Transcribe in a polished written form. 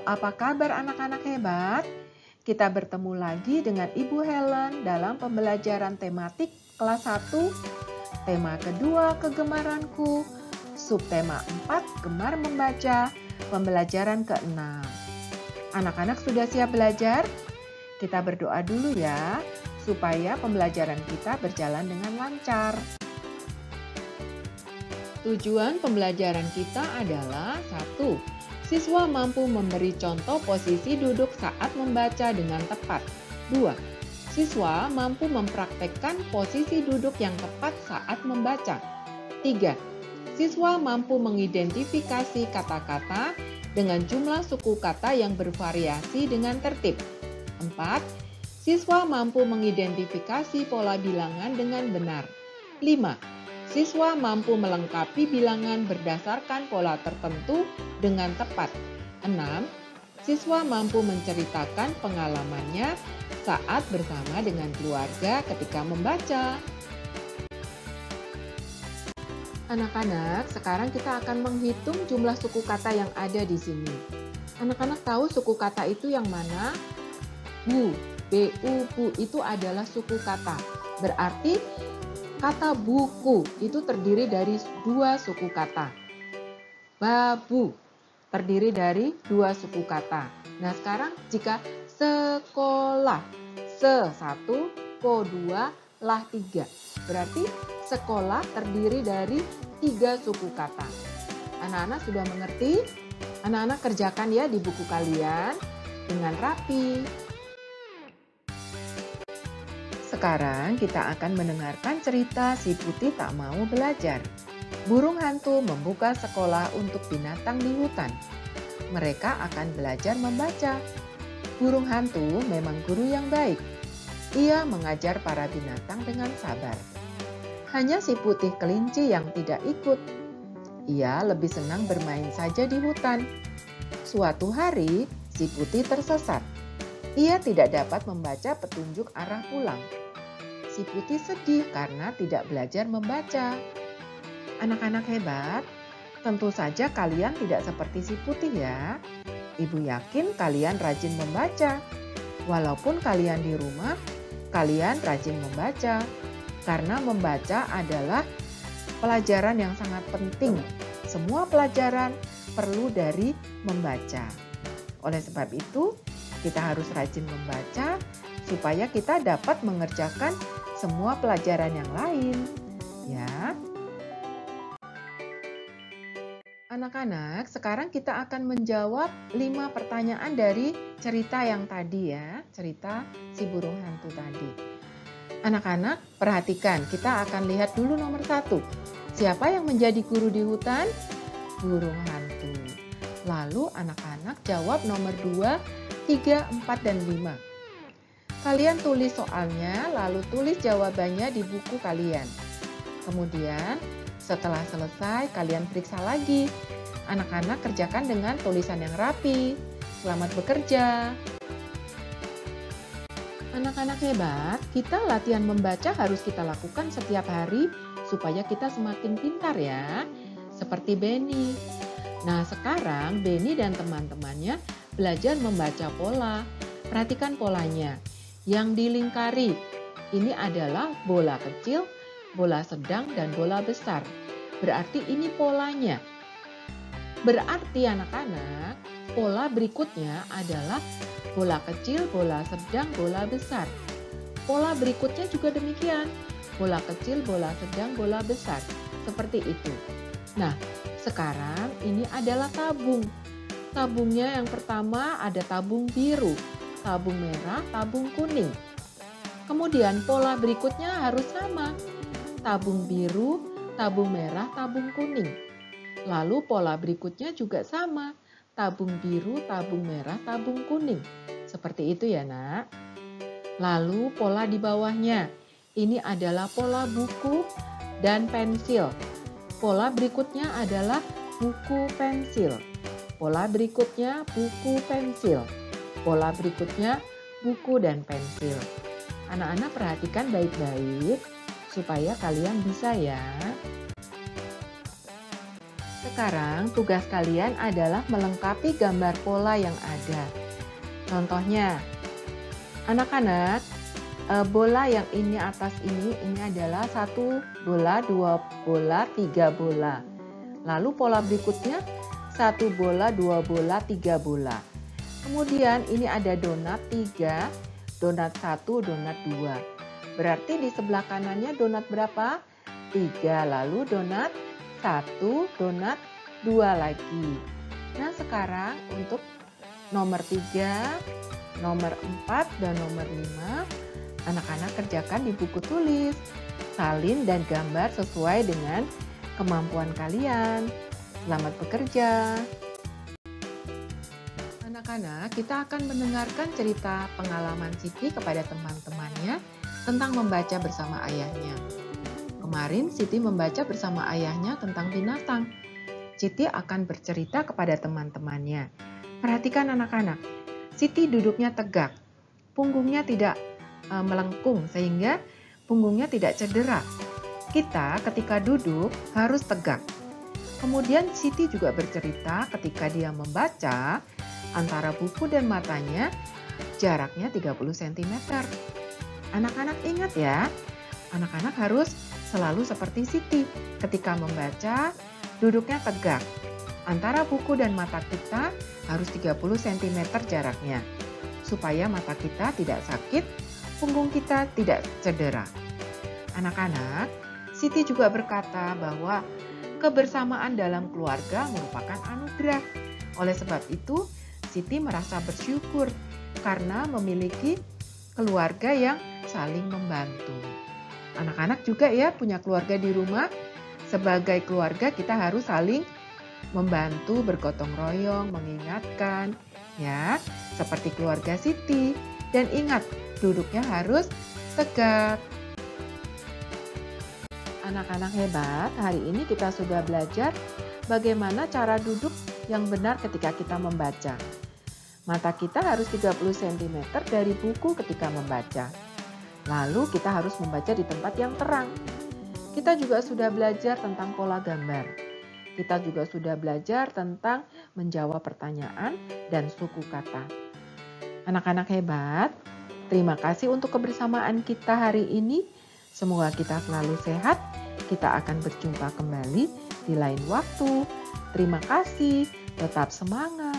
apa kabar anak-anak hebat? Kita bertemu lagi dengan Ibu Helen dalam pembelajaran tematik kelas 1, tema kedua kegemaranku, subtema 4 gemar membaca, pembelajaran ke-6. Anak-anak sudah siap belajar? Kita berdoa dulu ya, supaya pembelajaran kita berjalan dengan lancar. Tujuan pembelajaran kita adalah 1. Siswa mampu memberi contoh posisi duduk saat membaca dengan tepat. 2. Siswa mampu mempraktekkan posisi duduk yang tepat saat membaca. 3. Siswa mampu mengidentifikasi kata-kata dengan jumlah suku kata yang bervariasi dengan tertib. 4. Siswa mampu mengidentifikasi pola bilangan dengan benar. 5. Siswa mampu melengkapi bilangan berdasarkan pola tertentu dengan tepat. 6. Siswa mampu menceritakan pengalamannya saat bersama dengan keluarga ketika membaca. Anak-anak, sekarang kita akan menghitung jumlah suku kata yang ada di sini. Anak-anak tahu suku kata itu yang mana? Bu, bu itu adalah suku kata. Berarti kata buku itu terdiri dari 2 suku kata. Babu terdiri dari 2 suku kata. Nah sekarang jika sekolah, se-1, ko-2, lah-3. Berarti sekolah terdiri dari 3 suku kata. Anak-anak sudah mengerti? Anak-anak kerjakan ya di buku kalian dengan rapi. Sekarang kita akan mendengarkan cerita Si Putih Tak Mau Belajar. Burung hantu membuka sekolah untuk binatang di hutan. Mereka akan belajar membaca. Burung hantu memang guru yang baik. Ia mengajar para binatang dengan sabar. Hanya si putih kelinci yang tidak ikut. Ia lebih senang bermain saja di hutan. Suatu hari, si putih tersesat. Ia tidak dapat membaca petunjuk arah pulang. Si putih sedih karena tidak belajar membaca. Anak-anak hebat, tentu saja kalian tidak seperti si putih ya. Ibu yakin kalian rajin membaca. Walaupun kalian di rumah, kalian rajin membaca. Karena membaca adalah pelajaran yang sangat penting. Semua pelajaran perlu dari membaca. Oleh sebab itu, kita harus rajin membaca supaya kita dapat mengerjakan semua pelajaran yang lain, ya. Anak-anak, sekarang kita akan menjawab 5 pertanyaan dari cerita yang tadi ya, cerita si burung hantu tadi. Anak-anak, perhatikan, kita akan lihat dulu nomor 1. Siapa yang menjadi guru di hutan? Burung hantu. Lalu anak-anak jawab nomor 2, 3, 4, dan 5. Kalian tulis soalnya, lalu tulis jawabannya di buku kalian. Kemudian, setelah selesai, kalian periksa lagi. Anak-anak kerjakan dengan tulisan yang rapi. Selamat bekerja. Anak-anak hebat, kita latihan membaca harus kita lakukan setiap hari supaya kita semakin pintar ya. Seperti Benny. Nah, sekarang Benny dan teman-temannya belajar membaca pola. Perhatikan polanya. Yang dilingkari, ini adalah bola kecil, bola sedang, dan bola besar. Berarti ini polanya. Berarti anak-anak, pola berikutnya adalah bola kecil, bola sedang, bola besar. Pola berikutnya juga demikian. Bola kecil, bola sedang, bola besar. Seperti itu. Nah, sekarang ini adalah tabung. Tabungnya yang pertama ada tabung biru, tabung merah, tabung kuning. Kemudian pola berikutnya harus sama. Tabung biru, tabung merah, tabung kuning. Lalu pola berikutnya juga sama. Tabung biru, tabung merah, tabung kuning. Seperti itu ya nak. Lalu pola di bawahnya. Ini adalah pola buku dan pensil. Pola berikutnya adalah buku pensil. Pola berikutnya buku pensil. Pola berikutnya buku dan pensil. Anak-anak perhatikan baik-baik supaya kalian bisa ya. Sekarang tugas kalian adalah melengkapi gambar pola yang ada. Contohnya, anak-anak, bola yang ini atas ini adalah 1 bola, 2 bola, 3 bola. Lalu pola berikutnya 1 bola, 2 bola, 3 bola. Kemudian ini ada donat 3, donat 1, donat 2. Berarti di sebelah kanannya donat berapa? 3, lalu donat 1, donat 2 lagi. Nah, sekarang untuk nomor 3, nomor 4, dan nomor 5, anak-anak kerjakan di buku tulis. Salin dan gambar sesuai dengan kemampuan kalian. Selamat bekerja. Anak-anak, kita akan mendengarkan cerita pengalaman Siti kepada teman-temannya tentang membaca bersama ayahnya. Kemarin Siti membaca bersama ayahnya tentang binatang. Siti akan bercerita kepada teman-temannya. Perhatikan anak-anak, Siti duduknya tegak, punggungnya tidak melengkung sehingga punggungnya tidak cedera. Kita ketika duduk harus tegak. Kemudian Siti juga bercerita ketika dia membaca, antara buku dan matanya jaraknya 30 cm. Anak-anak ingat ya, anak-anak harus selalu seperti Siti. Ketika membaca, duduknya tegak. Antara buku dan mata kita harus 30 cm jaraknya. Supaya mata kita tidak sakit, punggung kita tidak cedera. Anak-anak, Siti juga berkata bahwa kebersamaan dalam keluarga merupakan anugerah. Oleh sebab itu, Siti merasa bersyukur karena memiliki keluarga yang saling membantu. Anak-anak juga ya punya keluarga di rumah. Sebagai keluarga kita harus saling membantu, bergotong royong, mengingatkan, ya, seperti keluarga Siti. Dan ingat, duduknya harus tegak. Anak-anak hebat, hari ini kita sudah belajar bagaimana cara duduk yang benar ketika kita membaca. Mata kita harus 30 cm dari buku ketika membaca. Lalu kita harus membaca di tempat yang terang. Kita juga sudah belajar tentang pola gambar. Kita juga sudah belajar tentang menjawab pertanyaan dan suku kata. Anak-anak hebat, terima kasih untuk kebersamaan kita hari ini. Semoga kita selalu sehat. Kita akan berjumpa kembali di lain waktu. Terima kasih, tetap semangat.